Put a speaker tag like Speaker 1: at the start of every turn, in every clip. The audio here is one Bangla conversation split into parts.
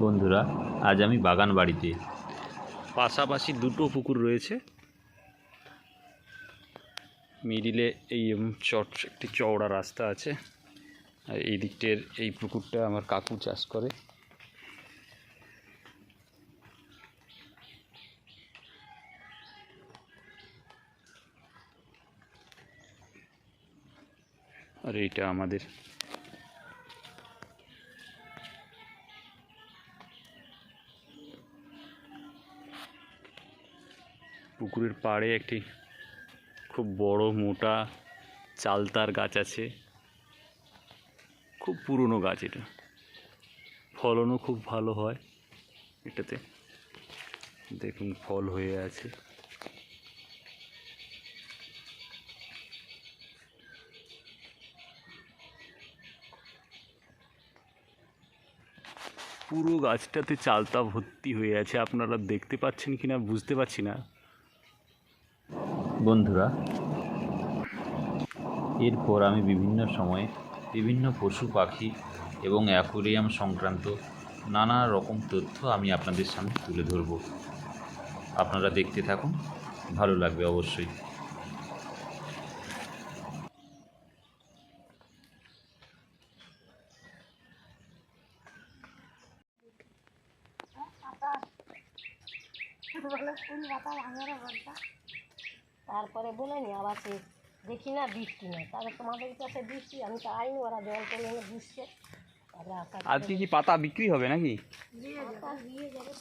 Speaker 1: বন্ধুরা, আজ আমি বাগান বাড়িতে। পাশাপাশি দুটো পুকুর রয়েছে, মিডিলে এই একটি চওড়া রাস্তা আছে, আর এই দিকটার এই পুকুরটা আমার কাকু চাষ করে। আর এইটা আমাদের। পুকুরের পাড়ে একটি খুব বড় মোটা চালতার গাছ আছে, খুব পুরনো গাছ। এটা ফলনও খুব ভালো হয়, এটাতে দেখুন ফল হয়ে আছে। পুরো গাছটাতে চালতা ভর্তি হয়ে আছে, আপনারা দেখতে পাচ্ছেন কিনা বুঝতে পারছি না। বন্ধুরা, এরপর আমি বিভিন্ন সময়ে বিভিন্ন পশু পাখি এবং অ্যাকোয়ারিয়াম সংক্রান্ত নানা রকম তথ্য আমি আপনাদের সামনে তুলে ধরব। আপনারা দেখতে থাকুন, ভালো লাগবে অবশ্যই।
Speaker 2: তারপরে বলেনি আবার সে দেখি না বৃষ্টি নেই, তাহলে তোমাদের কাছে বৃষ্টি আমি তো আইনি, ওরা জল করে এনে বুঝছে।
Speaker 1: আজকে কি পাতা বিক্রি হবে নাকি?
Speaker 2: দিয়ে যাবে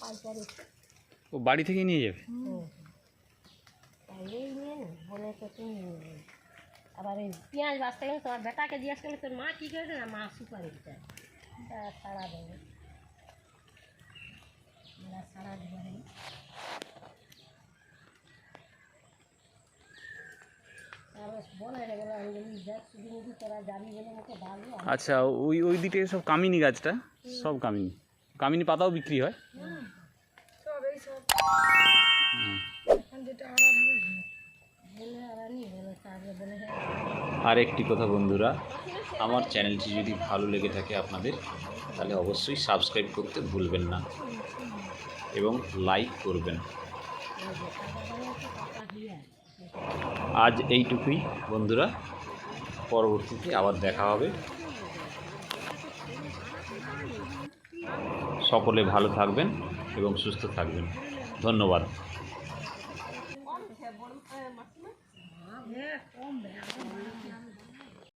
Speaker 2: পাইকারি,
Speaker 1: ও বাড়ি থেকে নিয়ে যাবে।
Speaker 2: তাইলেই নিয়ে নি বলে তো তুমি নিয়ে নেবে। আবার এই পেঁয়াজ বাঁচতে গেলে তোমার বেটাকে জিজ্ঞাসা করলে তোর মা কী করেছে না, মা সুপারি চায় ছাড়া দেবে, ছাড়া দেবে।
Speaker 1: আচ্ছা, ওই দিকে সব কামিনী গাছটা, সব কামিনী পাতাও বিক্রি হয়। আর একটি কথা বন্ধুরা, আমার চ্যানেলটি যদি ভালো লেগে থাকে আপনাদের, তাহলে অবশ্যই সাবস্ক্রাইব করতে ভুলবেন না এবং লাইক করবেন। আজ এইটুকুই বন্ধুরা, পরবর্তীতে আবার দেখা হবে। সকলে ভালো থাকবেন এবং সুস্থ থাকবেন। ধন্যবাদ।